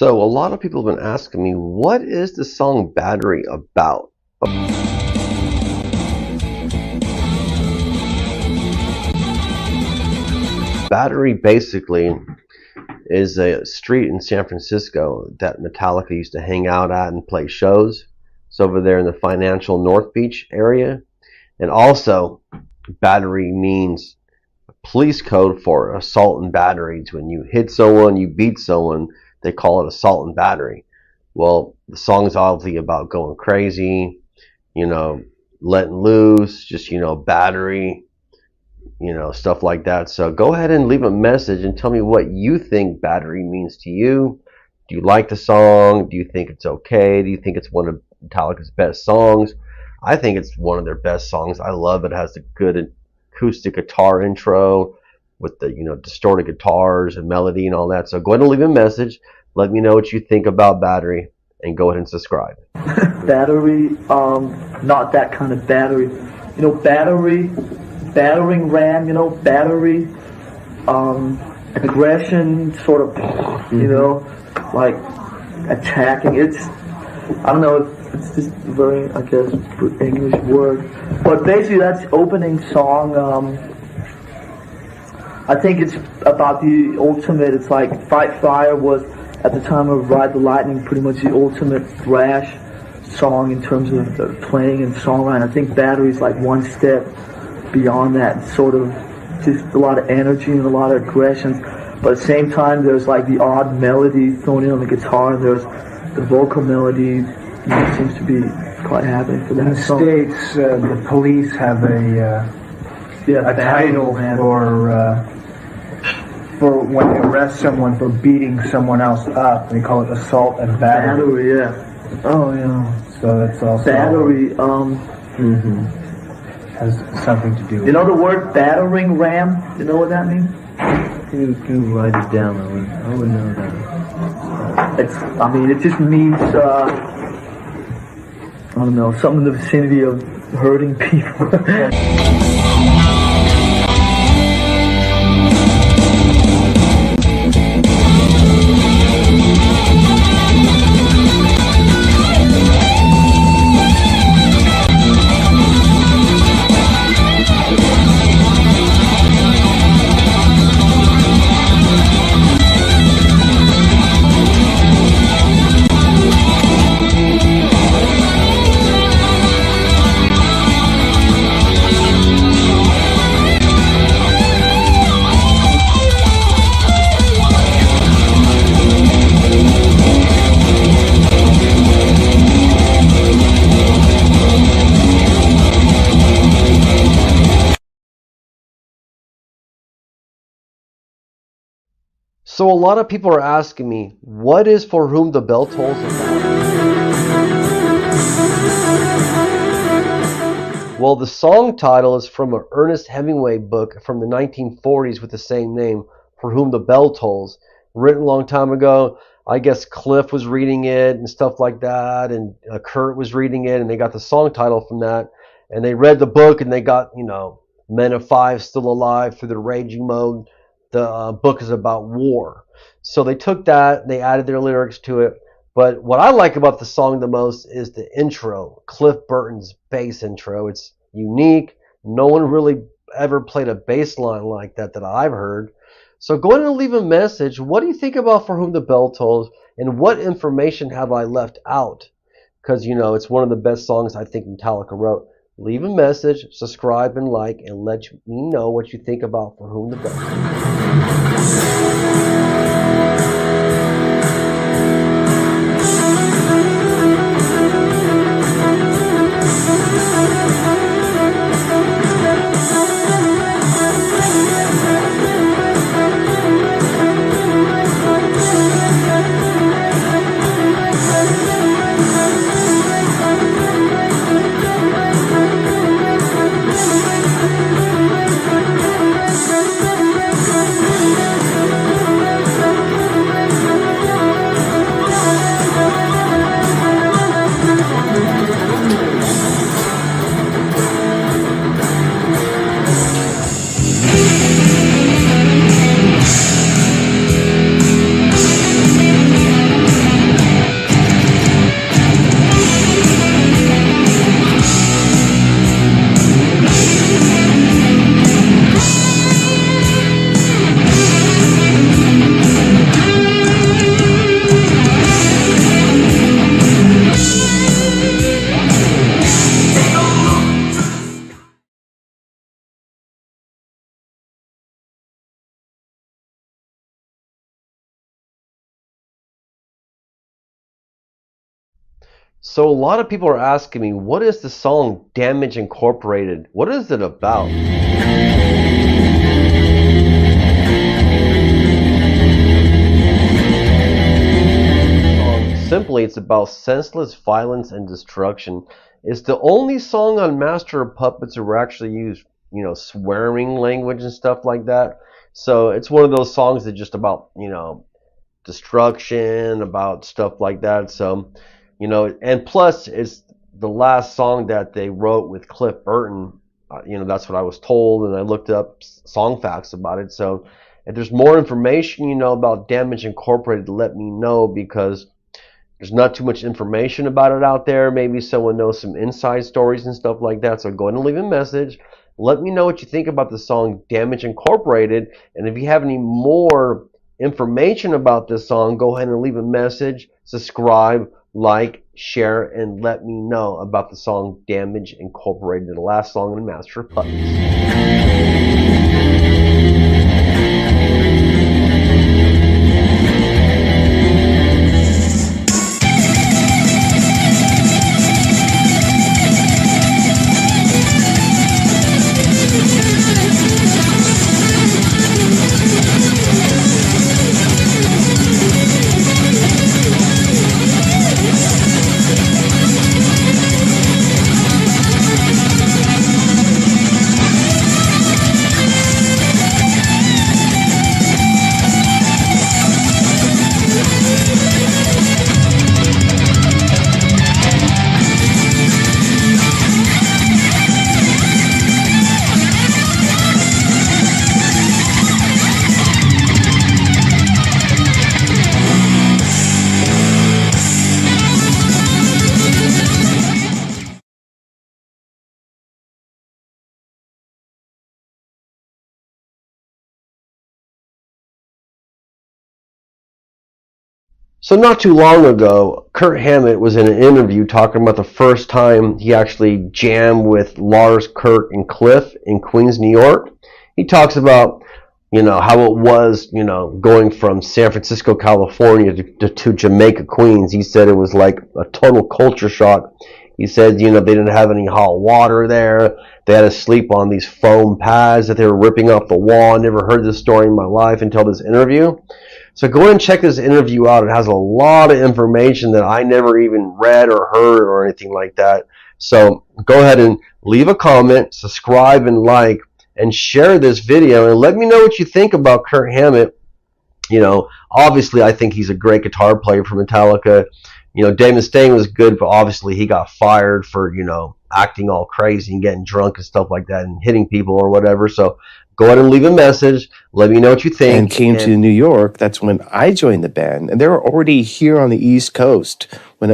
So a lot of people have been asking me, what is the song Battery about? Battery basically is a street in San Francisco that Metallica used to hang out at and play shows. It's over there in the financial North Beach area. And also, battery means police code for assault and battery. When you hit someone, you beat someone, they call it assault and battery. Well, the song's obviously about going crazy, letting loose, just, battery, stuff like that. So go ahead and leave a message and tell me what you think battery means to you. Do you like the song? Do you think it's okay? Do you think it's one of Metallica's best songs? I think it's one of their best songs. I love it. It has a good acoustic guitar intro with the distorted guitars and melody and all that. So go ahead and leave a message. Let me know what you think about Battery, and go ahead and subscribe. Battery, not that kind of battery. Battery, battering ram. Battery, aggression, sort of, like attacking. I don't know. It's just a very, I guess, English word. But basically, that's the opening song. I think it's about the ultimate. It's like Fight Fire was, at the time of Ride the Lightning, pretty much the ultimate thrash song in terms of the playing and songwriting. I think Battery's like one step beyond that. Sort of just a lot of energy and a lot of aggression. But at the same time, there's like the odd melody thrown in on the guitar, and there's the vocal melody. It seems to be quite happening for that. In the States, the police have a title for when they arrest someone for beating someone else up. They call it assault and battery. Battery, yeah. Oh, yeah. So that's also battery. Has something to do with the word battering ram? You know what that means? Can you write it down? I would know that. It just means, I don't know, something in the vicinity of hurting people. So a lot of people are asking me, what is For Whom the Bell Tolls about? Well, the song title is from an Ernest Hemingway book from the 1940s with the same name, For Whom the Bell Tolls, written a long time ago. I guess Cliff was reading it and stuff like that, and Kurt was reading it, and they got the song title from that. And they read the book, and they got, Men of Five Still Alive through the raging mode. The book is about war. So they took that, they added their lyrics to it. But what I like about the song the most is the intro, Cliff Burton's bass intro. It's unique. No one really ever played a bass line like that I've heard. So go ahead and leave a message. What do you think about For Whom the Bell Tolls? And what information have I left out? Because, it's one of the best songs I think Metallica wrote. Leave a message, subscribe, and like, and let me know what you think about For Whom the Bell Tolls. So a lot of people are asking me, what is the song Damage Incorporated? What is it about? Simply, it's about senseless violence and destruction. It's the only song on Master of Puppets where we actually use, swearing language and stuff like that. So it's one of those songs that just about, destruction, about stuff like that. So, and plus it's the last song that they wrote with Cliff Burton. That's what I was told, and I looked up song facts about it. So if there's more information, about Damage Incorporated, let me know, because there's not too much information about it out there. Maybe someone knows some inside stories and stuff like that. So go ahead and leave a message. Let me know what you think about the song Damage Incorporated. And if you have any more information about this song, go ahead and leave a message, subscribe, like, share, and let me know about the song Damage Incorporated, the last song in Master of Puppets. So not too long ago, Kirk Hammett was in an interview talking about the first time he actually jammed with Lars, Kirk, and Cliff in Queens, New York. He talks about, how it was, going from San Francisco, California to Jamaica, Queens. He said it was like a total culture shock. He said, they didn't have any hot water there. They had to sleep on these foam pads that they were ripping off the wall. I never heard this story in my life until this interview. So go ahead and check this interview out. It has a lot of information that I never even read or heard or anything like that. So go ahead and leave a comment, subscribe, and like, and share this video, and let me know what you think about Kirk Hammett. Obviously I think he's a great guitar player for Metallica. Dave Mustaine was good, but obviously he got fired for, acting all crazy and getting drunk and stuff like that and hitting people or whatever. So go ahead and leave a message. Let me know what you think. And came to New York. That's when I joined the band. And they were already here on the East Coast. When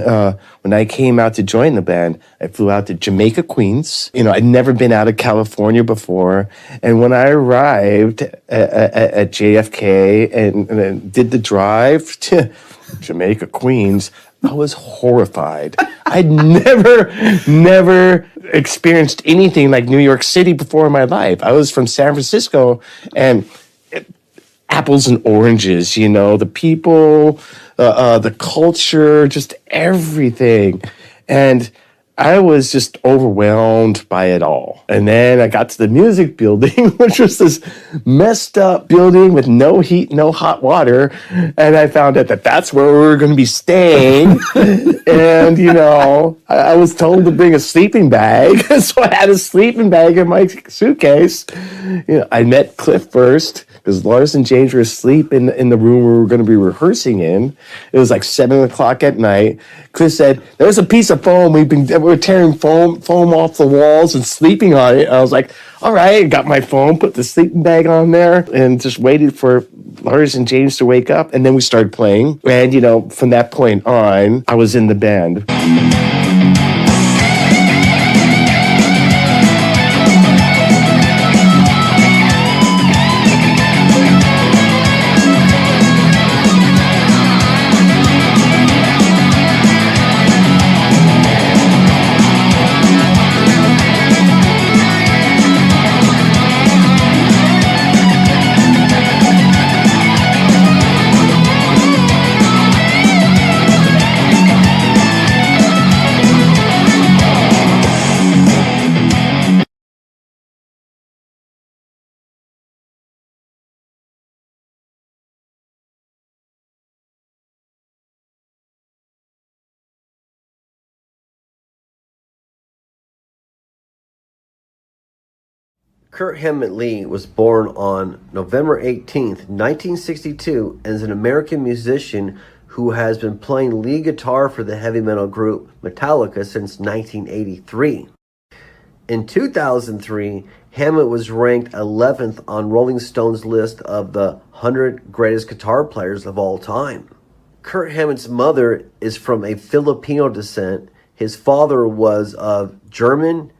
I came out to join the band, I flew out to Jamaica, Queens. I'd never been out of California before. And when I arrived at JFK and did the drive to Jamaica, Queens, I was horrified. I'd never experienced anything like New York City before in my life. I was from San Francisco, and apples and oranges, the people, the culture, just everything. And I was just overwhelmed by it all. And then I got to the music building, which was this messed up building with no heat, no hot water. And I found out that that's where we were going to be staying. And, I was told to bring a sleeping bag. So I had a sleeping bag in my suitcase. I met Cliff first, because Lars and James were asleep in the room we were going to be rehearsing in. It was like 7 o'clock at night. Cliff said, "There's a piece of foam. We're tearing foam off the walls and sleeping on it." I was like, all right, got my foam, put the sleeping bag on there, and just waited for Lars and James to wake up. And then we started playing. And, from that point on, I was in the band. Kirk Hammetts was born on November 18th, 1962, and is an American musician who has been playing lead guitar for the heavy metal group Metallica since 1983. In 2003, Hammett was ranked 11th on Rolling Stone's list of the 100 greatest guitar players of all time. Kirk Hammett's mother is from a Filipino descent. His father was of German,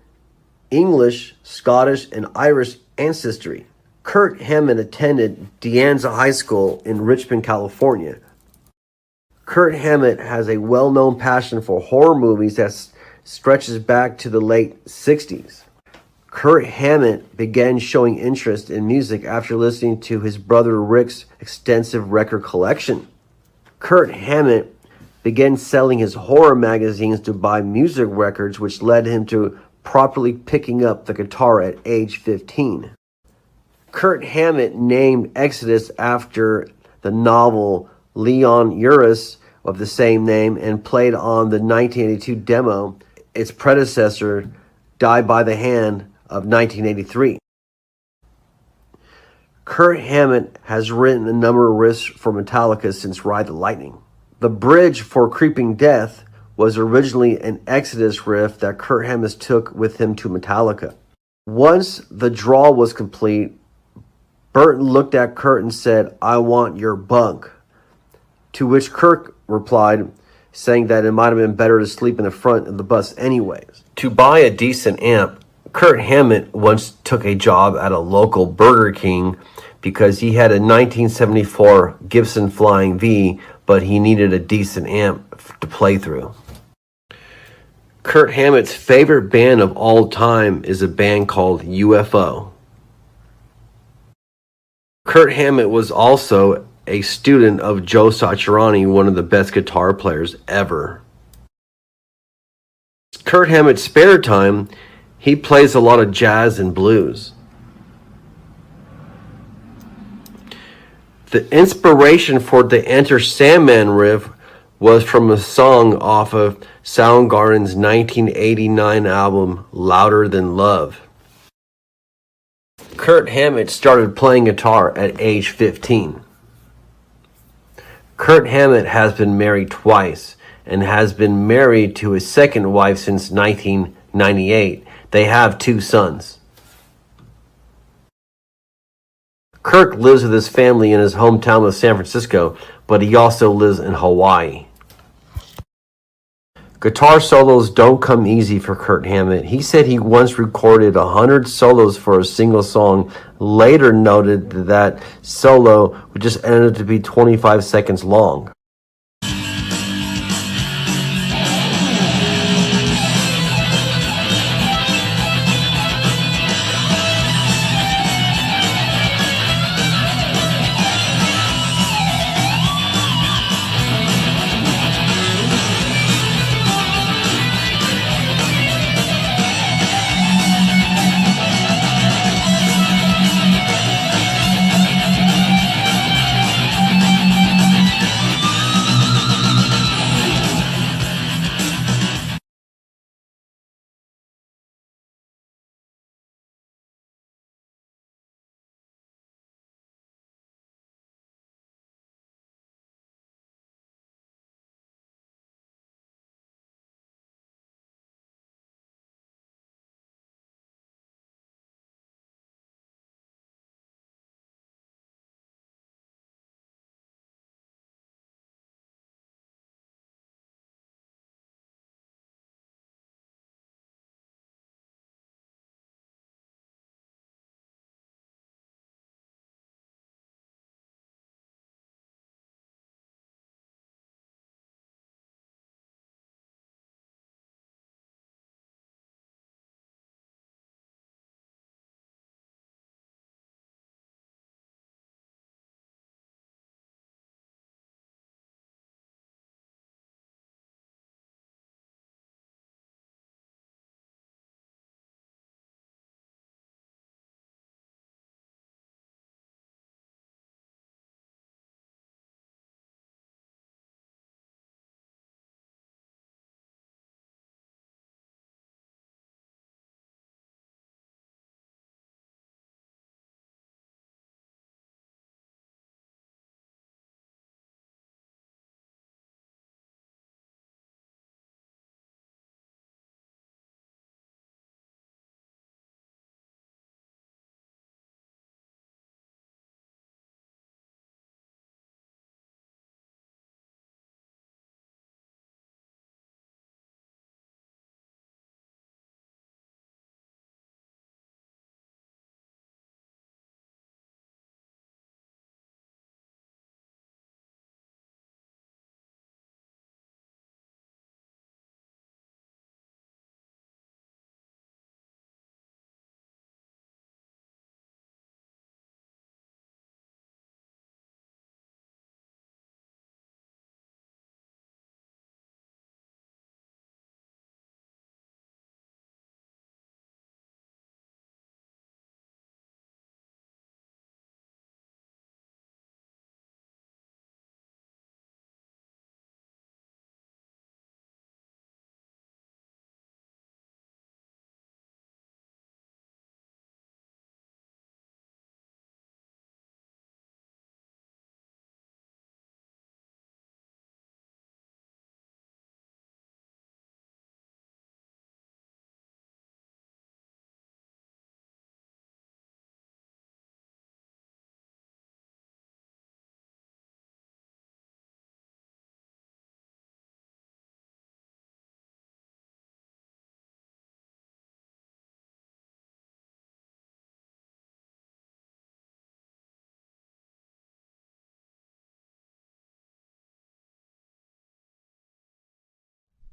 English, Scottish, and Irish ancestry. Kirk Hammett attended De Anza High School in Richmond, California. Kirk Hammett has a well-known passion for horror movies that stretches back to the late 60s. Kirk Hammett began showing interest in music after listening to his brother Rick's extensive record collection. Kirk Hammett began selling his horror magazines to buy music records, which led him to properly picking up the guitar at age 15. Kirk Hammett named Exodus after the novel Leon Uris of the same name and played on the 1982 demo. Its predecessor, Die by the Hand, of 1983. Kirk Hammett has written a number of riffs for Metallica since Ride the Lightning. The bridge for Creeping Death was originally an Exodus riff that Kirk Hammett took with him to Metallica. Once the draw was complete, Burton looked at Kirk and said, "I want your bunk." To which Kirk replied, saying that it might have been better to sleep in the front of the bus anyways. To buy a decent amp, Kirk Hammett once took a job at a local Burger King because he had a 1974 Gibson Flying V, but he needed a decent amp to play through. Kirk Hammett's favorite band of all time is a band called UFO. Kirk Hammett was also a student of Joe Satriani, one of the best guitar players ever. Kirk Hammett's spare time, he plays a lot of jazz and blues. The inspiration for the Enter Sandman riff was from a song off of Soundgarden's 1989 album, Louder Than Love. Kirk Hammett started playing guitar at age 15. Kirk Hammett has been married twice and has been married to his second wife since 1998. They have 2 sons. Kirk lives with his family in his hometown of San Francisco, but he also lives in Hawaii. Guitar solos don't come easy for Kirk Hammett. He said he once recorded 100 solos for a single song, later noted that solo would just ended up to be 25 seconds long.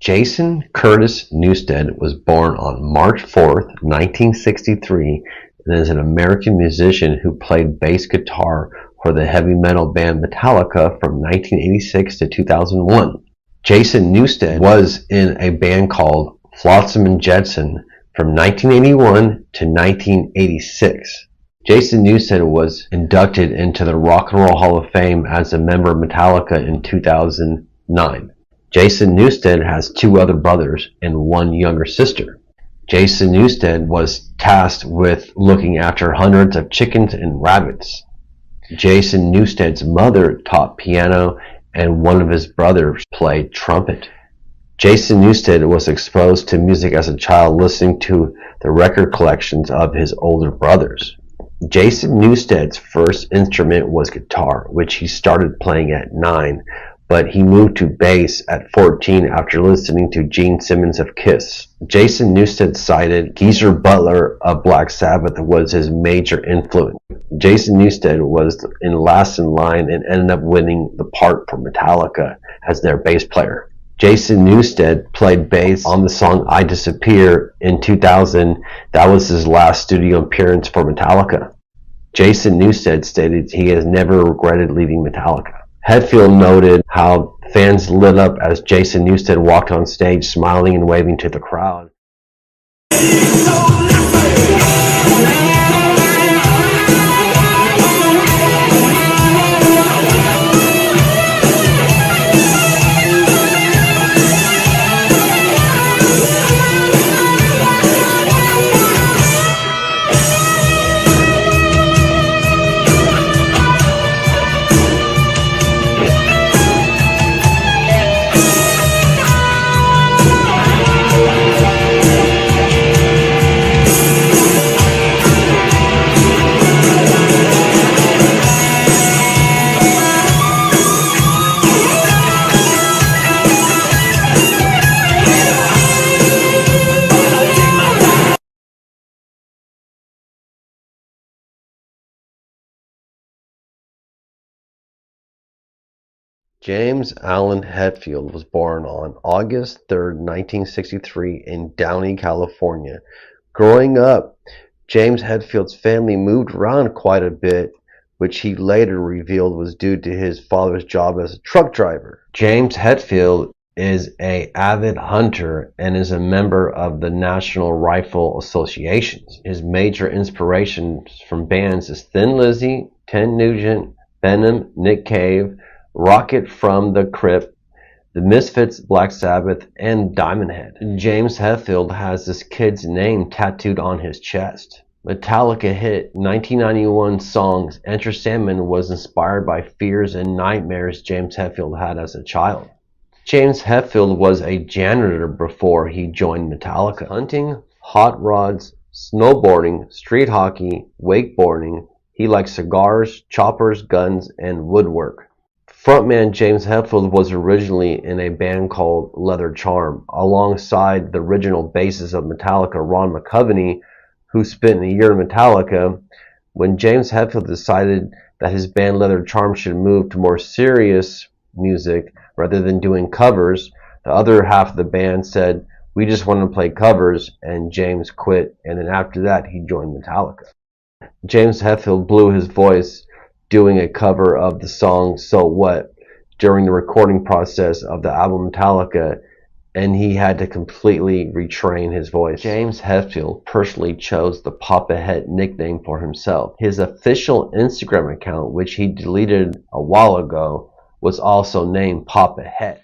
Jason Curtis Newsted was born on March 4th, 1963, and is an American musician who played bass guitar for the heavy metal band Metallica from 1986 to 2001. Jason Newsted was in a band called Flotsam and Jetsam from 1981 to 1986. Jason Newsted was inducted into the Rock and Roll Hall of Fame as a member of Metallica in 2009. Jason Newsted has two other brothers and one younger sister. Jason Newsted was tasked with looking after hundreds of chickens and rabbits. Jason Newsted's mother taught piano and one of his brothers played trumpet. Jason Newsted was exposed to music as a child listening to the record collections of his older brothers. Jason Newsted's first instrument was guitar, which he started playing at 9, but he moved to bass at 14 after listening to Gene Simmons of Kiss. Jason Newsted cited Geezer Butler of Black Sabbath was his major influence. Jason Newsted was last in line and ended up winning the part for Metallica as their bass player. Jason Newsted played bass on the song I Disappear in 2000. That was his last studio appearance for Metallica. Jason Newsted stated he has never regretted leaving Metallica. Hetfield noted how fans lit up as Jason Newsted walked on stage smiling and waving to the crowd. James Allen Hetfield was born on August 3, 1963 in Downey, California. Growing up, James Hetfield's family moved around quite a bit, which he later revealed was due to his father's job as a truck driver. James Hetfield is an avid hunter and is a member of the National Rifle Association. His major inspirations from bands is Thin Lizzy, Ted Nugent, Venom, Nick Cave, Rocket from the Crypt, The Misfits, Black Sabbath, and Diamond Head. James Hetfield has this kid's name tattooed on his chest. Metallica hit 1991 songs Enter Sandman was inspired by fears and nightmares James Hetfield had as a child. James Hetfield was a janitor before he joined Metallica. Hunting, hot rods, snowboarding, street hockey, wakeboarding. He likes cigars, choppers, guns, and woodwork. Frontman James Hetfield was originally in a band called Leather Charm, alongside the original bassist of Metallica, Ron McCovney, who spent a year in Metallica. When James Hetfield decided that his band Leather Charm should move to more serious music rather than doing covers, the other half of the band said, "We just want to play covers," and James quit, and then after that he joined Metallica. James Hetfield blew his voice doing a cover of the song So What during the recording process of the album Metallica, and he had to completely retrain his voice. James Hetfield personally chose the Papa Het nickname for himself. His official Instagram account, which he deleted a while ago, was also named Papa Het.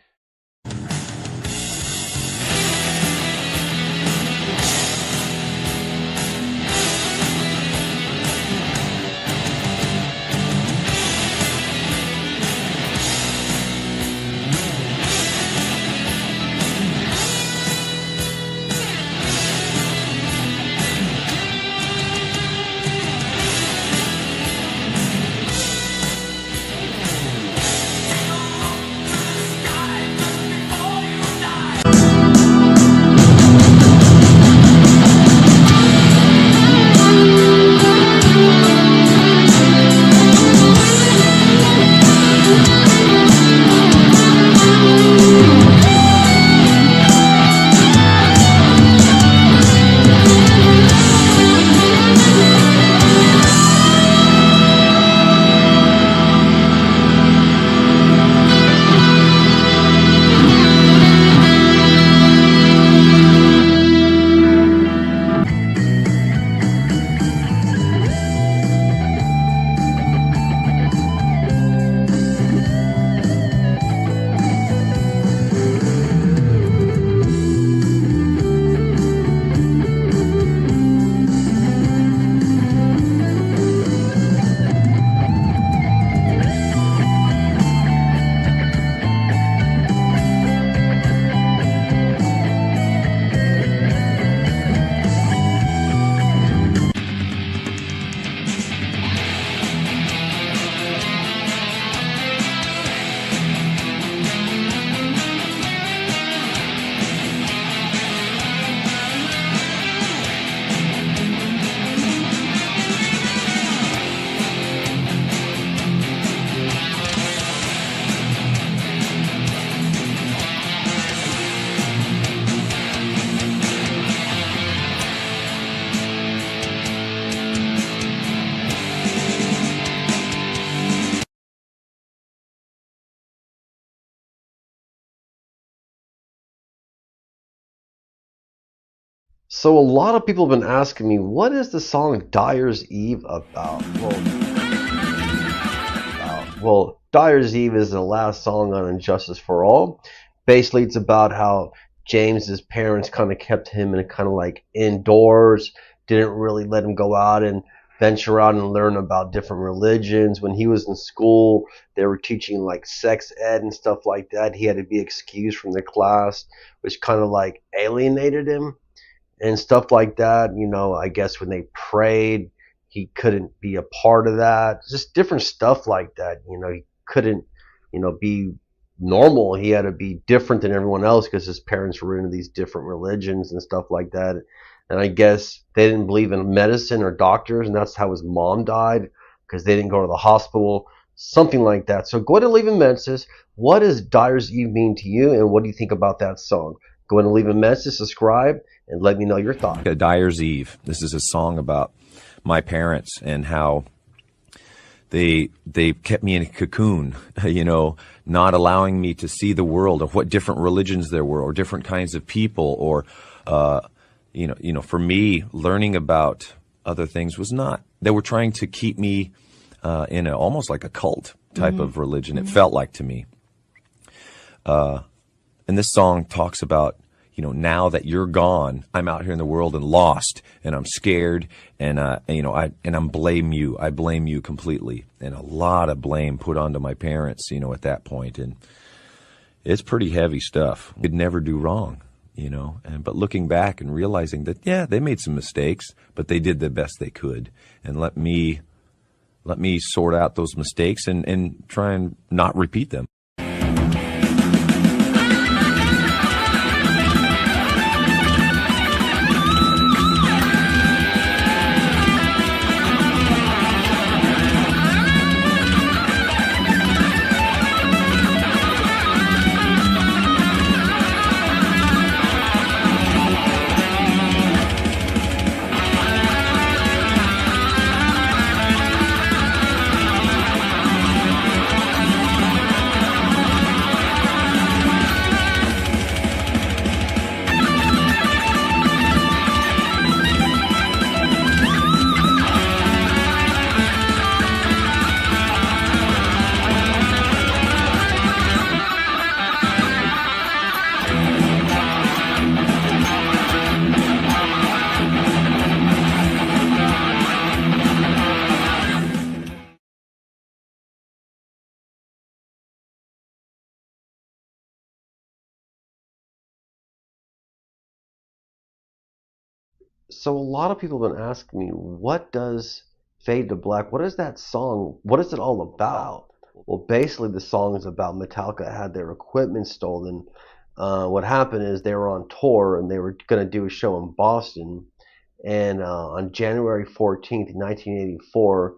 So a lot of people have been asking me, what is the song Dyer's Eve about? Well, Dyer's Eve is the last song on Injustice for All. Basically, it's about how James's parents kind of kept him in kind of like indoors, didn't really let him go out and venture out and learn about different religions. When he was in school, they were teaching like sex ed and stuff like that. He had to be excused from the class, which kind of like alienated him and stuff like that. I guess when they prayed, he couldn't be a part of that. Just different stuff like that. He couldn't, be normal. He had to be different than everyone else because his parents were into these different religions and stuff like that. And I guess they didn't believe in medicine or doctors, and that's how his mom died because they didn't go to the hospital. Something like that. So go ahead and leave a message. What does Dyer's Eve mean to you, and what do you think about that song? Go ahead and leave a message, subscribe, and let me know your thoughts. Dyer's Eve. This is a song about my parents and how they kept me in a cocoon, not allowing me to see the world, or what different religions there were, or different kinds of people, or for me, learning about other things was not. They were trying to keep me in almost like a cult type of religion. It felt like to me. And this song talks about, now that you're gone, I'm out here in the world and lost, and I'm scared, and I blame you. I blame you completely, and a lot of blame put onto my parents, at that point, and it's pretty heavy stuff. Could never do wrong, but looking back and realizing that, yeah, they made some mistakes, but they did the best they could, and let me sort out those mistakes and try and not repeat them. So a lot of people have been asking me, what does Fade to Black, what is that song, what is it all about? Well, basically the song is about Metallica had their equipment stolen. What happened is they were on tour and they were going to do a show in Boston. And on January 14th, 1984,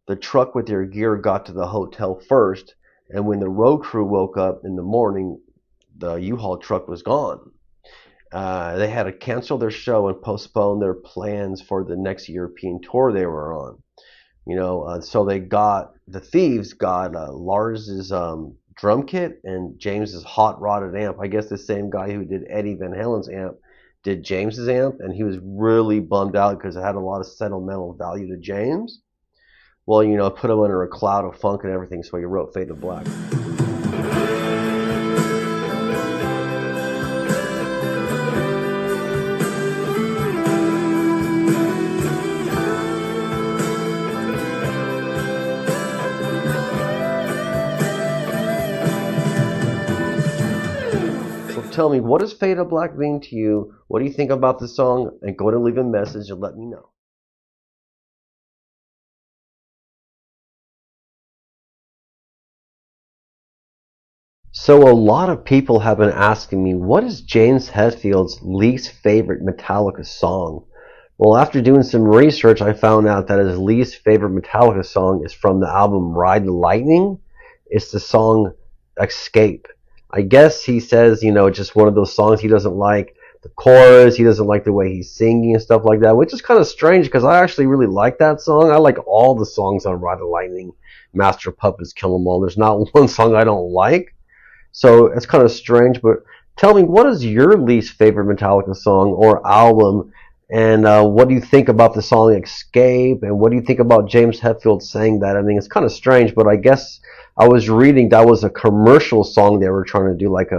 the truck with their gear got to the hotel first. And when the road crew woke up in the morning, the U-Haul truck was gone. They had to cancel their show and postpone their plans for the next European tour they were on. So the thieves got Lars's drum kit and James's hot rodded amp. I guess the same guy who did Eddie Van Halen's amp did James's amp, and he was really bummed out because it had a lot of sentimental value to James. Well, put him under a cloud of funk and everything, so he wrote Fade to Black. Tell me, what does Fade to Black mean to you? What do you think about the song? And go ahead and leave a message and let me know. So a lot of people have been asking me, what is James Hetfield's least favorite Metallica song? Well, after doing some research, I found out that his least favorite Metallica song is from the album Ride the Lightning. It's the song Escape. I guess he says, just one of those songs he doesn't like the chorus, he doesn't like the way he's singing and stuff like that, which is kind of strange because I actually really like that song. I like all the songs on Ride the Lightning, Master of Puppets, Kill 'Em All. There's not one song I don't like. So it's kind of strange, but tell me, what is your least favorite Metallica song or album? And what do you think about the song Escape? And what do you think about James Hetfield saying that? I mean, it's kind of strange, but I guess I was reading that was a commercial song they were trying to do, like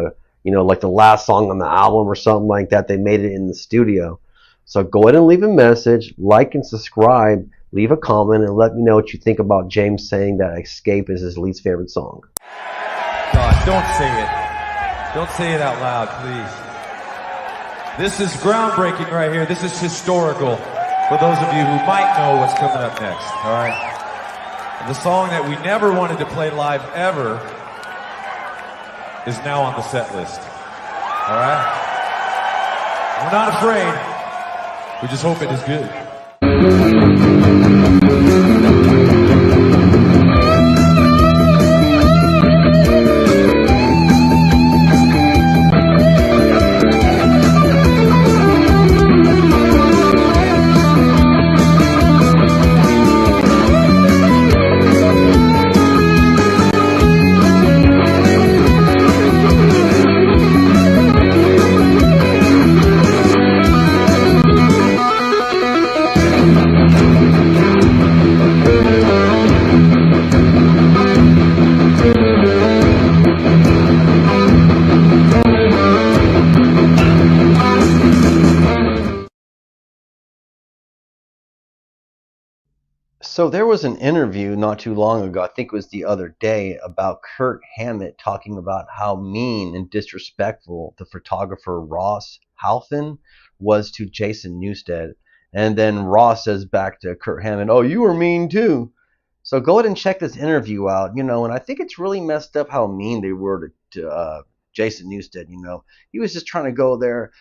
like the last song on the album or something like that. They made it in the studio. So go ahead and leave a message, like and subscribe, leave a comment, and let me know what you think about James saying that Escape is his least favorite song. God, don't say it. Don't say it out loud, please. This is groundbreaking right here. This is historical for those of you who might know what's coming up next, all right? The song that we never wanted to play live ever is now on the set list, all right? We're not afraid. We just hope it is good. So there was an interview not too long ago, I think it was the other day, about Kirk Hammett talking about how mean and disrespectful the photographer Ross Halfin was to Jason Newsted. And then Ross says back to Kirk Hammett, "Oh, you were mean too." So go ahead and check this interview out, and I think it's really messed up how mean they were to Jason Newsted. He was just trying to go there,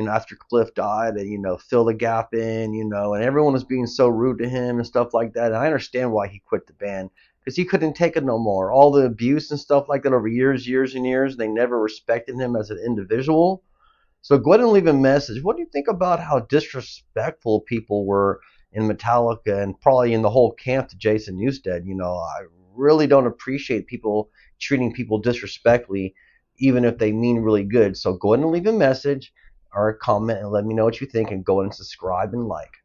after Cliff died and, fill the gap in, and everyone was being so rude to him and stuff like that. And I understand why he quit the band, because he couldn't take it no more. All the abuse and stuff like that over years and years, they never respected him as an individual. So go ahead and leave a message. What do you think about how disrespectful people were in Metallica and probably in the whole camp to Jason Newsted? I really don't appreciate people treating people disrespectfully, even if they mean really good. So go ahead and leave a message or a comment and let me know what you think, and go and subscribe and like.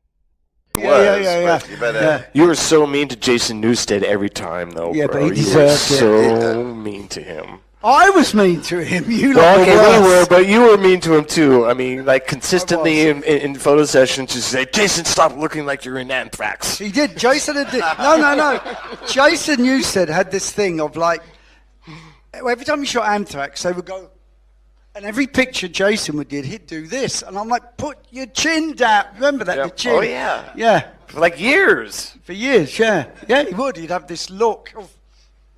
Yeah. You were so mean to Jason Newsted every time, though. Yeah, bro. but he You were deserved it. so mean to him. I was mean to him. You Well, lot okay, were we were, worse. but you were mean to him too. I mean, like consistently in photo sessions, you say, "Jason, stop looking like you're in anthrax." He did. Jason had no. Jason Newsted had this thing of like, every time he shot Anthrax, they would go, and every picture Jason would get, he'd do this, and I'm like, put your chin down. Remember that? Yeah. Your chin. Oh yeah. Yeah. For like years. For years. Yeah. Yeah. He would. He'd have this look. Of,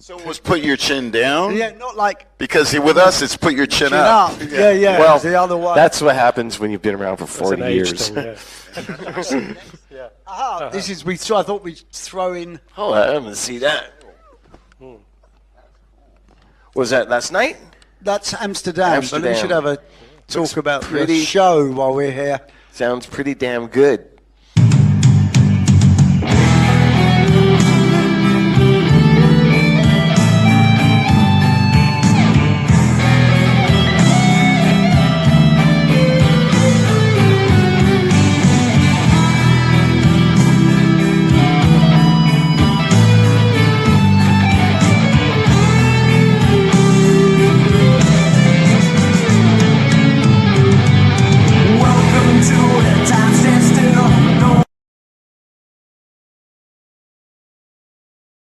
So it was put your chin down? yeah. Not like Because with us, it's put your chin chin up. up. Yeah. Yeah. Well, the other one. that's what happens when you've been around for 40 years. Aha. This is I thought we'd throw in. Hold on, I'm gonna see that. Was that last night? That's Amsterdam. But we should have a talk about the pretty- show while we're here. Sounds pretty damn good.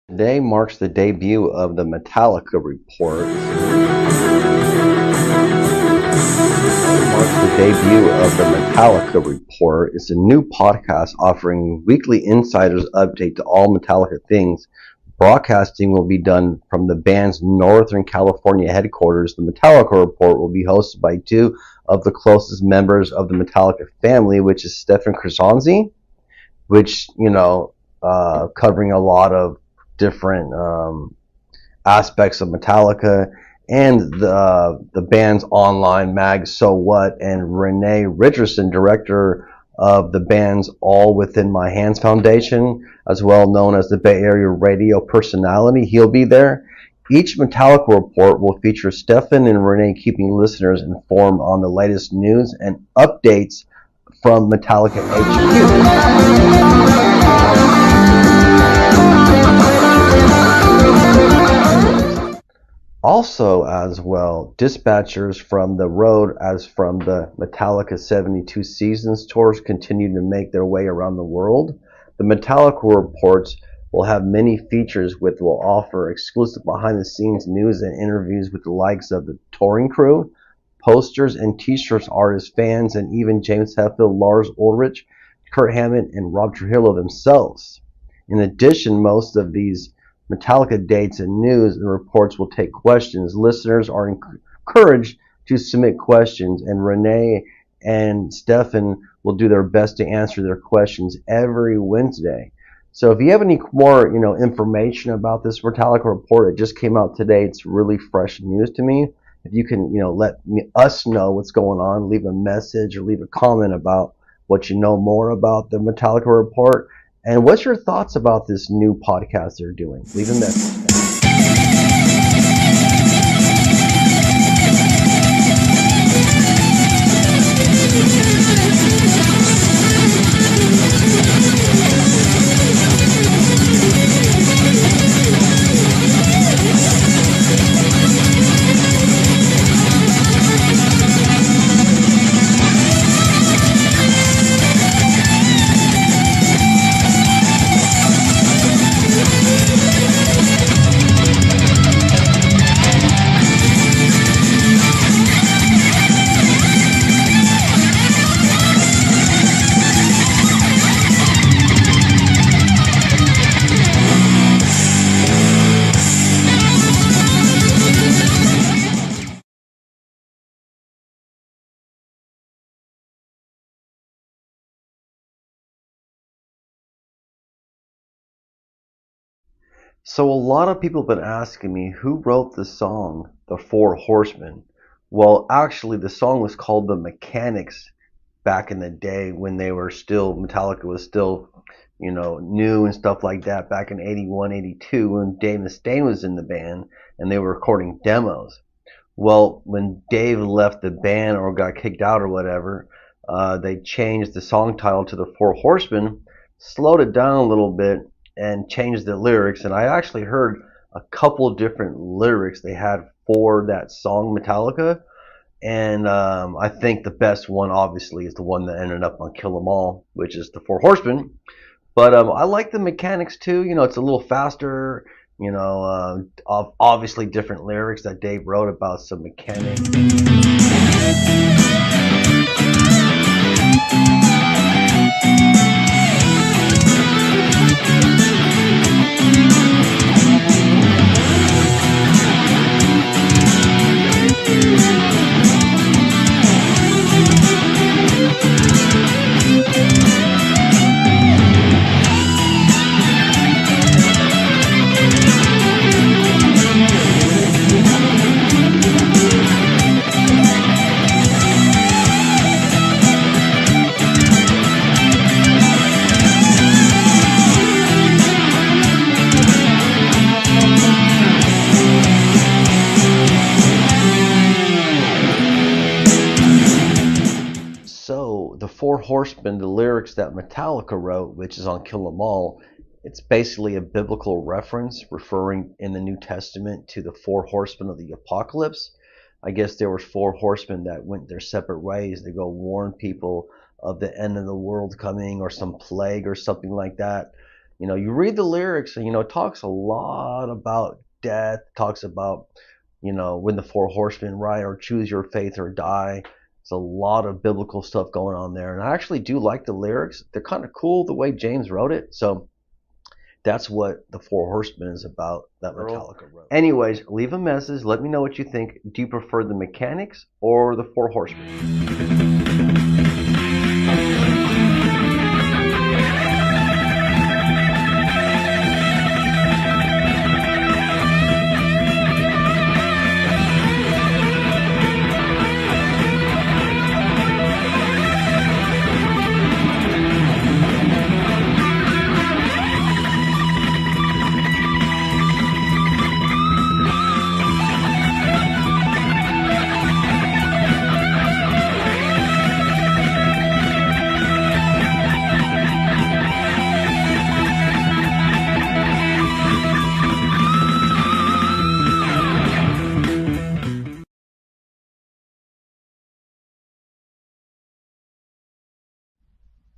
Today marks the debut of the Metallica Report. It's a new podcast offering weekly insiders update to all Metallica things. Broadcasting will be done from the band's Northern California headquarters. The Metallica Report will be hosted by two of the closest members of the Metallica family, which is Stefan Krasanzi, which, covering a lot of different aspects of Metallica, and the band's online mag So What, and Renee Richardson, director of the band's All Within My Hands Foundation, as well known as the Bay Area radio personality. He'll be there. Each Metallica report will feature Stefan and Renee keeping listeners informed on the latest news and updates from Metallica HQ. Also, as well, dispatchers from the road, as from the Metallica 72 Seasons tours, continue to make their way around the world. The Metallica reports will have many features which will offer exclusive behind-the-scenes news and interviews with the likes of the touring crew, posters and t-shirts, artists, fans, and even James Hetfield, Lars Ulrich, Kirk Hammetts, and Rob Trujillo themselves. In addition, most of these Metallica dates and news and reports will take questions. Listeners are encouraged to submit questions, and Renee and Stefan will do their best to answer their questions every Wednesday. So if you have any more, information about this Metallica report, it just came out today. It's really fresh news to me. If you can, let us know what's going on, leave a message or leave a comment about what you know more about the Metallica report. And what's your thoughts about this new podcast they're doing? Leave a message. So a lot of people have been asking me who wrote the song, The Four Horsemen. Well, actually, the song was called The Mechanics back in the day when they were still, Metallica was still, new and stuff like that back in 81, 82 when Dave Mustaine was in the band and they were recording demos. Well, when Dave left the band or got kicked out or whatever, they changed the song title to The Four Horsemen, slowed it down a little bit, and changed the lyrics. And I actually heard a couple different lyrics they had for that song Metallica, and I think the best one obviously is the one that ended up on Kill 'Em All, which is The Four Horsemen. But I like the Mechanics too. It's a little faster, obviously different lyrics that Dave wrote about some mechanics. The Four Horsemen, the lyrics that Metallica wrote, which is on Kill 'Em All, it's basically a biblical reference referring in the New Testament to the four horsemen of the apocalypse. I guess there were four horsemen that went their separate ways to go warn people of the end of the world coming or some plague or something like that. You read the lyrics and, it talks a lot about death, talks about, when the four horsemen ride or choose your faith or die. There's a lot of biblical stuff going on there. And I actually do like the lyrics. They're kind of cool the way James wrote it. So that's what The Four Horsemen is about that Metallica wrote. Anyways, leave a message. Let me know what you think. Do you prefer the Mechanics or the Four Horsemen?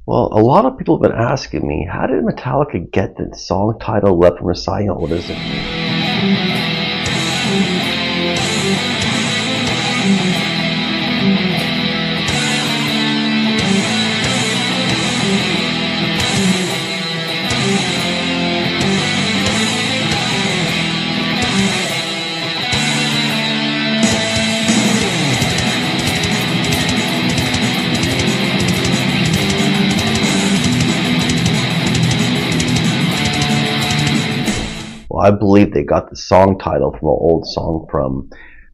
Well, a lot of people have been asking me, how did Metallica get the song title Let From Messiah? What does it mean? Well, I believe they got the song title from an old song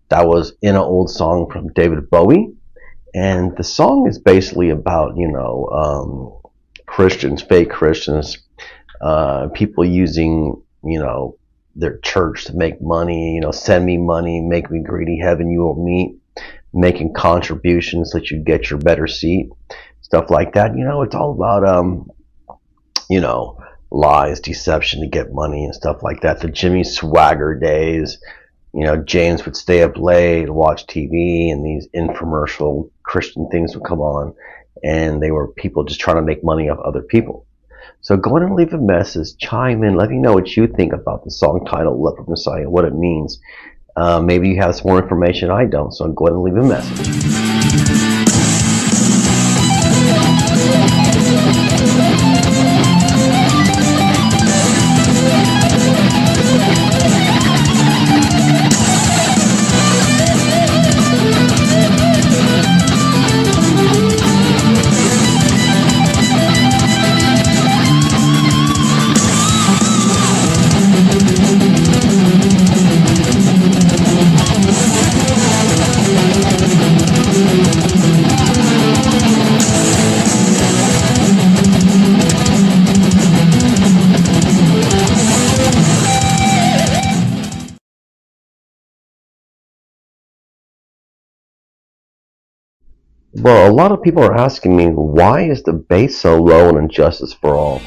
that was in an old song from David Bowie. And the song is basically about, Christians, fake Christians, people using, their church to make money, send me money, make me greedy, heaven you will meet, making contributions so that you get your better seat, stuff like that. It's all about, lies, deception to get money and stuff like that. The Jimmy Swagger days, James would stay up late, watch TV, and these infomercial Christian things would come on, and they were people just trying to make money off other people. So go ahead and leave a message, chime in, let me know what you think about the song title, Let From Messiah, what it means. Maybe you have some more information I don't, so go ahead and leave a message. Well, a lot of people are asking me, why is the bass so low in Injustice for All?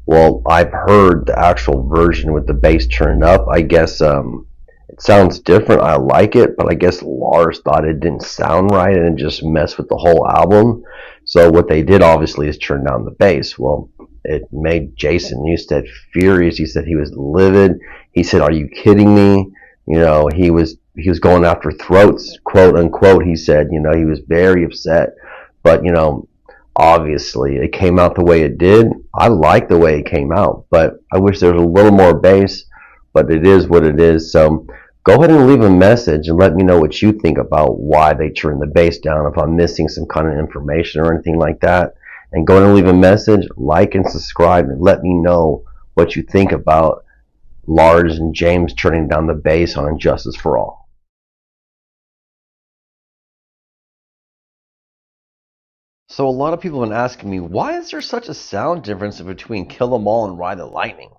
Well, I've heard the actual version with the bass turned up. I guess it sounds different. I like it, but I guess Lars thought it didn't sound right and it just messed with the whole album. So what they did obviously is turn down the bass. Well, it made Jason Newsted furious. He said he was livid. He said, "Are you kidding me?" He was going after throats, quote unquote. He said, he was very upset. But obviously it came out the way it did. I like the way it came out, but I wish there was a little more bass, but it is what it is. So go ahead and leave a message and let me know what you think about why they turned the bass down, if I'm missing some kind of information or anything like that. And go ahead and leave a message, like and subscribe, and let me know what you think about Lars and James turning down the bass on Injustice for All. So a lot of people have been asking me, why is there such a sound difference between Kill 'Em All and Ride the Lightning?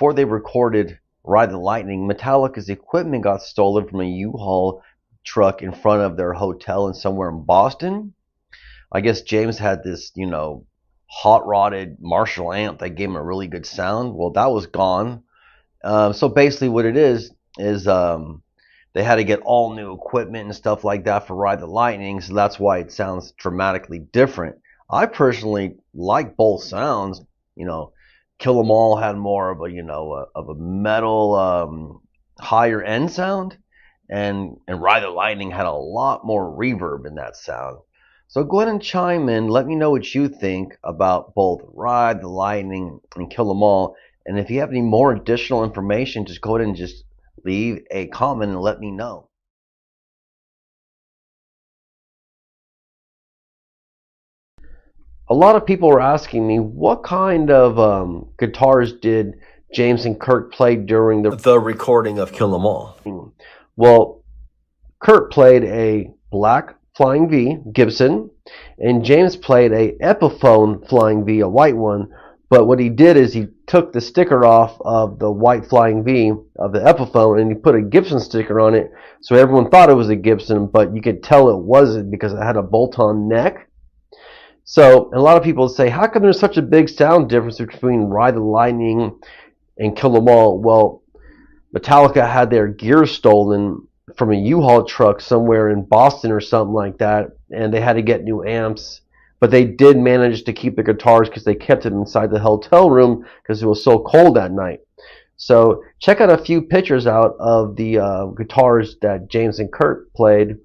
before they recorded Ride the Lightning, Metallica's equipment got stolen from a U-Haul truck in front of their hotel in somewhere in Boston. I guess James had this, hot-rodded Marshall amp that gave him a really good sound. Well, that was gone. So basically what it is they had to get all new equipment and stuff like that for Ride the Lightning, so that's why it sounds dramatically different. I personally like both sounds. Kill 'Em All had more of a metal higher end sound, and Ride the Lightning had a lot more reverb in that sound. So go ahead and chime in. Let me know what you think about both Ride the Lightning and Kill 'Em All. And if you have any more additional information, just go ahead and just leave a comment and let me know. A lot of people were asking me what kind of guitars did James and Kirk play during the recording of Kill 'Em All. Well, Kirk played a black Flying V Gibson, and James played a Epiphone Flying V, a white one. But what he did is he took the sticker off of the white Flying V of the Epiphone and he put a Gibson sticker on it, so everyone thought it was a Gibson, but you could tell it wasn't because it had a bolt-on neck. So a lot of people say, how come there's such a big sound difference between Ride the Lightning and Kill 'Em All? Well, Metallica had their gear stolen from a U-Haul truck somewhere in Boston or something like that, and they had to get new amps. But they did manage to keep the guitars because they kept them inside the hotel room because it was so cold that night. So check out a few pictures out of the guitars that James and Kirk played.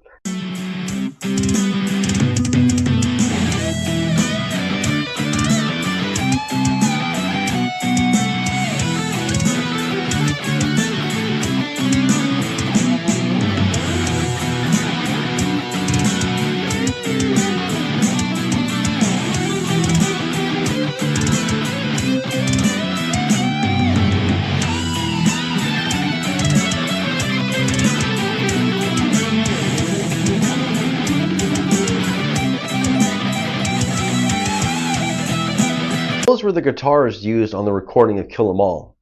Those were the guitars used on the recording of Kill 'Em All.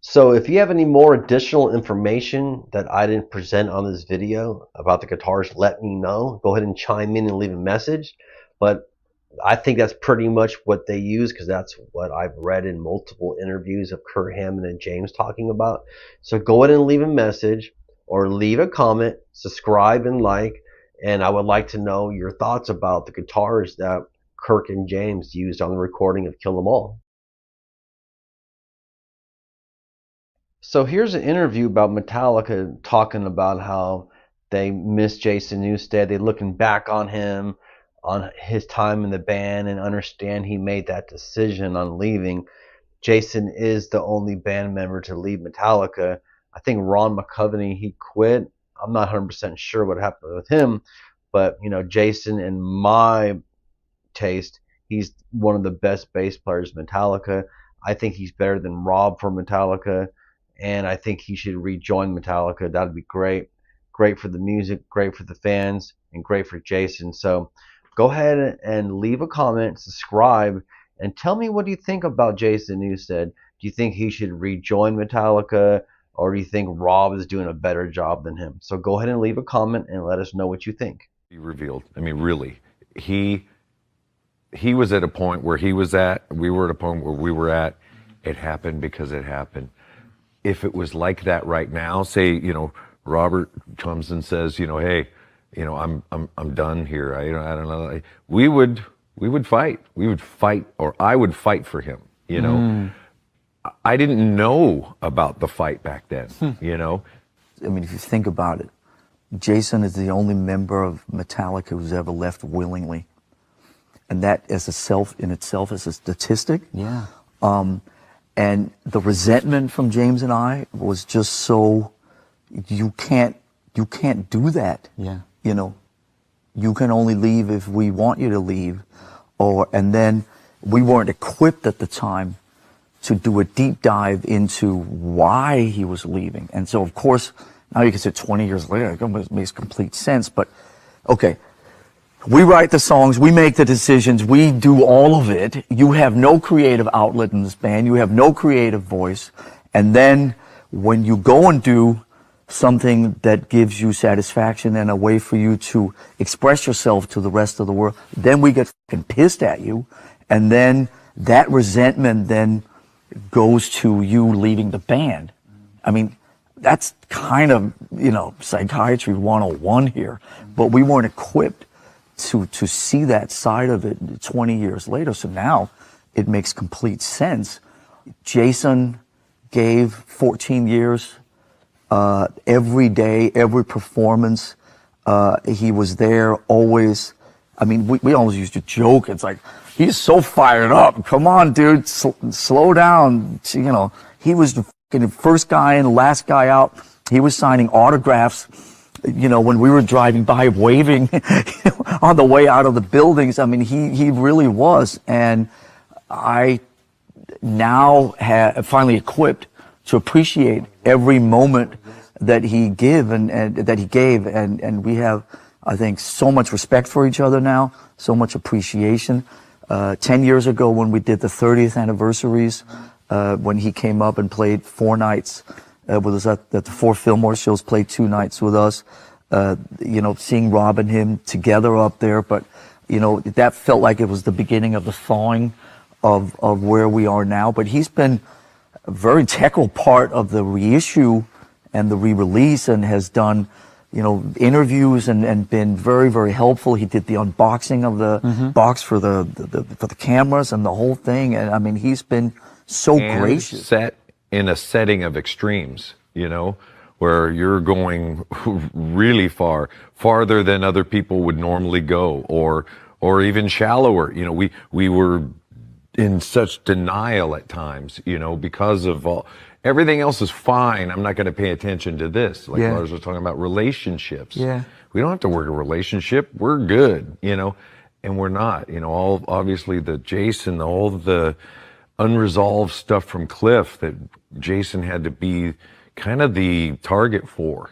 So if you have any more additional information that I didn't present on this video about the guitars, let me know. Go ahead and chime in and leave a message. But I think that's pretty much what they use because that's what I've read in multiple interviews of Kirk Hammett and James talking about. So go ahead and leave a message or leave a comment, subscribe and like, and I would like to know your thoughts about the guitars that Kirk and James used on the recording of Kill 'Em All. So here's an interview about Metallica talking about how they miss Jason Newsted. They're looking back on him, on his time in the band, and understand he made that decision on leaving. Jason is the only band member to leave Metallica. I think Ron McCovney, he quit. I'm not 100% sure what happened with him, but Jason, in my taste, he's one of the best bass players in Metallica. I think he's better than Rob for Metallica, and I think he should rejoin Metallica. That'd be great. Great for the music, great for the fans, and great for Jason. So go ahead and leave a comment, subscribe, and tell me what you think about Jason Newsted. Do you think he should rejoin Metallica, or do you think Rob is doing a better job than him? So go ahead and leave a comment and let us know what you think. He revealed, I mean, really, he was at a point where he was at, we were at a point where we were at. It happened because it happened. If it was like that right now, say, Robert comes and says, hey, I'm done here. I don't know. We would fight. We would fight, or I would fight for him. I didn't know about the fight back then. I mean, if you think about it, Jason is the only member of Metallica who's ever left willingly. And that in itself is a statistic. Yeah. And the resentment from James and I was just so, you can't do that. Yeah. You can only leave if we want you to leave. And then we weren't equipped at the time to do a deep dive into why he was leaving. And so, of course, now you can say 20 years later, it makes complete sense. But, okay. We write the songs, we make the decisions, we do all of it. You have no creative outlet in this band, you have no creative voice, And then when you go and do something that gives you satisfaction and a way for you to express yourself to the rest of the world, then we get fucking pissed at you. And then that resentment then goes to you leaving the band. I mean, that's kind of, psychiatry 101 here. But we weren't equipped to see that side of it 20 years later. So now it makes complete sense. Jason gave 14 years, every day, every performance. He was there always. I mean, we always used to joke. It's like, he's so fired up. Come on, dude, slow down. He was the first guy in, the last guy out. He was signing autographs, when we were driving by, waving on the way out of the buildings. I mean, he really was. And I now finally equipped to appreciate every moment that he gave and we have, I think, so much respect for each other now, so much appreciation. 10 years ago when we did the 30th anniversaries, when he came up and played 4 nights with us at the 4 Fillmore shows, played 2 nights with us, seeing Rob and him together up there, but that felt like it was the beginning of the thawing of where we are now. But he's been a very integral part of the reissue and the re-release, and has done, interviews and been very, very helpful. He did the unboxing of the box for the cameras and the whole thing. And I mean, he's been so gracious. Set in a setting of extremes, where you're going really farther than other people would normally go, or even shallower. We were in such denial at times, because of everything else is fine. I'm not going to pay attention to this. Like Lars was talking about relationships. Yeah. We don't have to work a relationship. We're good, and we're not. All obviously the Jason, all the unresolved stuff from Cliff that Jason had to be kind of the target for,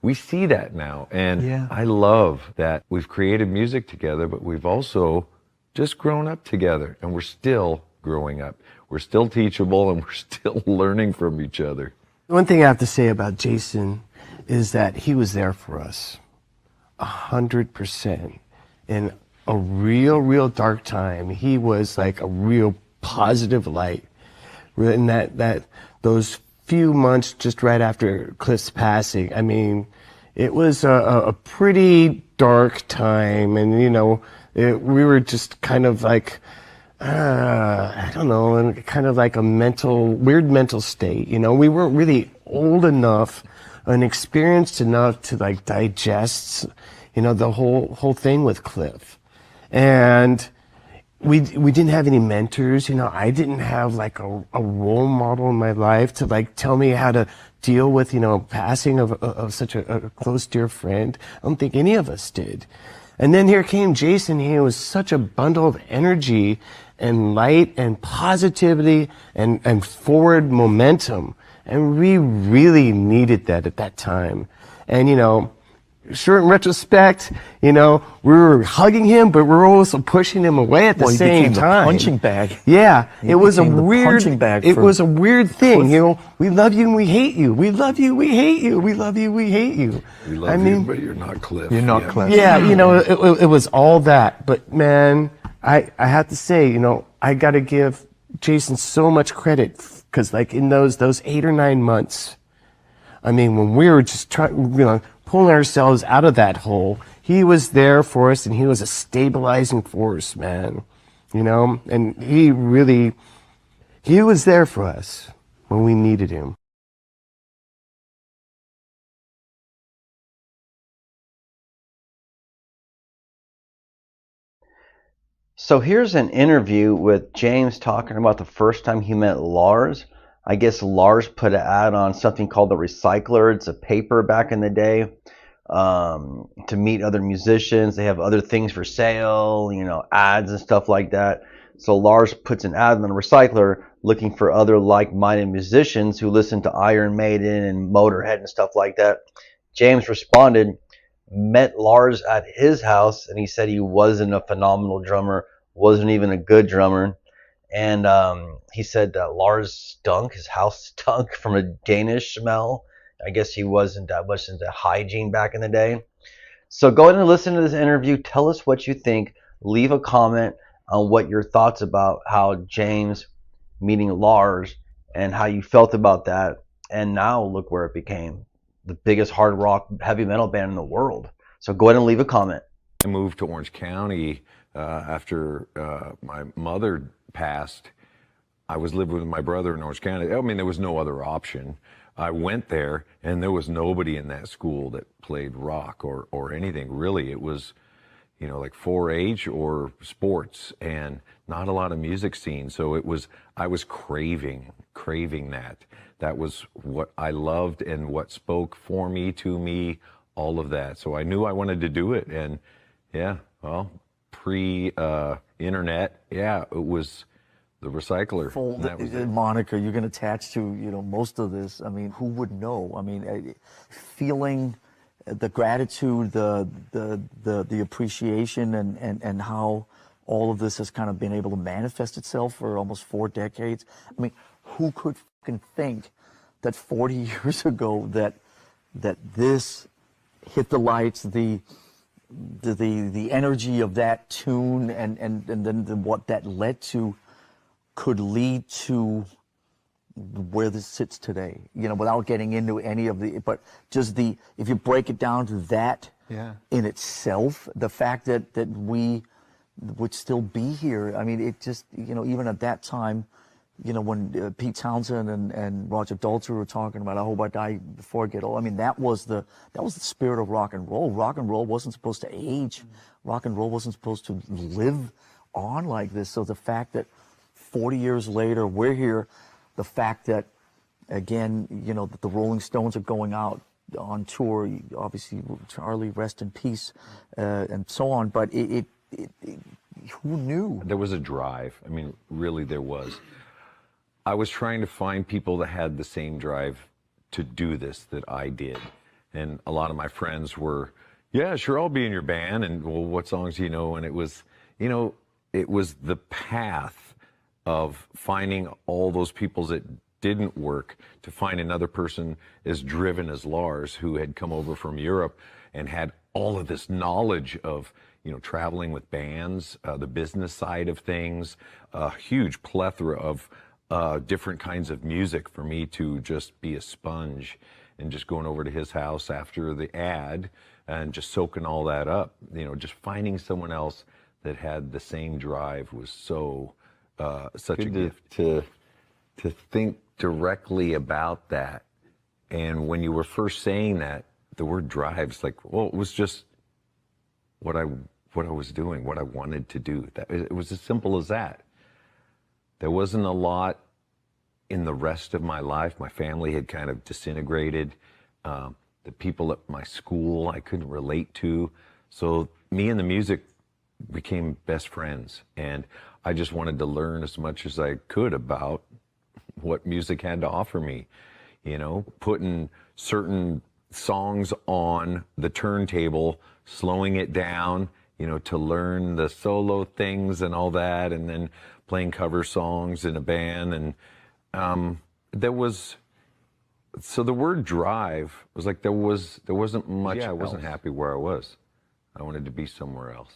we see that now. And I love that we've created music together, but we've also just grown up together, and we're still growing up. We're still teachable, and we're still learning from each other. One thing I have to say about Jason is that he was there for us 100% in a real dark time. He was like a real positive light. In those few months just right after Cliff's passing, I mean, it was a pretty dark time, and we were just kind of like, I don't know, in kind of like a weird mental state. We weren't really old enough and experienced enough to like digest, the whole thing with Cliff. And we didn't have any mentors. I didn't have like a role model in my life to like tell me how to deal with, passing of such a close dear friend. I don't think any of us did. And then here came Jason. He was such a bundle of energy and light and positivity and forward momentum. And we really needed that at that time. And, sure, in retrospect, we were hugging him, but we were also pushing him away at the same time. The punching bag. Yeah, it was a weird thing. Cliff. We love you and we hate you. We love you, we hate you. We love you, we hate you. We love you, but you're not Cliff. You're not Cliff. Yeah, it was all that. But man, I have to say, I got to give Jason so much credit, because like in those 8 or 9 months, I mean, when we were just trying, pulling ourselves out of that hole, he was there for us, and he was a stabilizing force, man. And he was there for us when we needed him. So here's an interview with James talking about the first time he met Lars. I guess Lars put an ad on something called The Recycler. It's a paper back in the day to meet other musicians. They have other things for sale, ads and stuff like that. So Lars puts an ad on The Recycler looking for other like-minded musicians who listen to Iron Maiden and Motorhead and stuff like that. James responded, met Lars at his house, and he said he wasn't a phenomenal drummer, wasn't even a good drummer. and he said that Lars stunk. His house stunk from a Danish smell. I guess he wasn't that much into hygiene back in the day. So go ahead and listen to this interview. Tell us what you think. Leave a comment on what your thoughts about how James meeting Lars and how you felt about that. And now look where it became, the biggest hard rock heavy metal band in the world. So go ahead and leave a comment. I moved to Orange County after my mother passed. I was living with my brother in Orange County. I mean, there was no other option. I went there, and there was nobody in that school that played rock or anything. Really, it was, you know, like 4-H or sports, and not a lot of music scene. So it was, I was craving that. That was what I loved and what spoke for me, to me, all of that. So I knew I wanted to do it, and yeah, well, pre-internet, yeah, it was the recycler. The moniker you're going to attach to, you know, most of this. I mean, who would know? I mean, feeling the gratitude, the appreciation, and how all of this has kind of been able to manifest itself for almost 4 decades. I mean, who could fucking think that 40 years ago that this hit the lights, the energy of that tune, and then what that led to could lead to where this sits today, you know, without getting into any of the, but just if you break it down to that in itself, the fact that we would still be here. I mean, it just, you know, even at that time, you know, when Pete Townsend and Roger Daltrey were talking about, I hope I die before I get old. I mean, that was the spirit of rock and roll. Rock and roll wasn't supposed to age. Rock and roll wasn't supposed to live on like this. So the fact that 40 years later, we're here. The fact that, again, you know, that the Rolling Stones are going out on tour, obviously, Charlie, rest in peace, and so on. But it who knew? There was a drive. I mean, really, there was. I was trying to find people that had the same drive to do this that I did. And a lot of my friends were, yeah, sure, I'll be in your band. And, well, what songs do you know? And it was, you know, it was the path of finding all those people that didn't work to find another person as driven as Lars, who had come over from Europe and had all of this knowledge of, you know, traveling with bands, the business side of things, a huge plethora of different kinds of music for me to just be a sponge, and just going over to his house after the ad and just soaking all that up. You know, just finding someone else that had the same drive was so such a gift to think directly about that. And when you were first saying that, the word drive's like, well, it was just what I was doing, what I wanted to do. It was as simple as that. There wasn't a lot in the rest of my life. My family had kind of disintegrated. The people at my school I couldn't relate to. So me and the music became best friends, and I just wanted to learn as much as I could about what music had to offer me. You know, putting certain songs on the turntable, slowing it down, you know, to learn the solo things and all that, and then playing cover songs in a band. And there was, so the word drive was like, there wasn't much. Yeah, I wasn't happy where I was. I wanted to be somewhere else.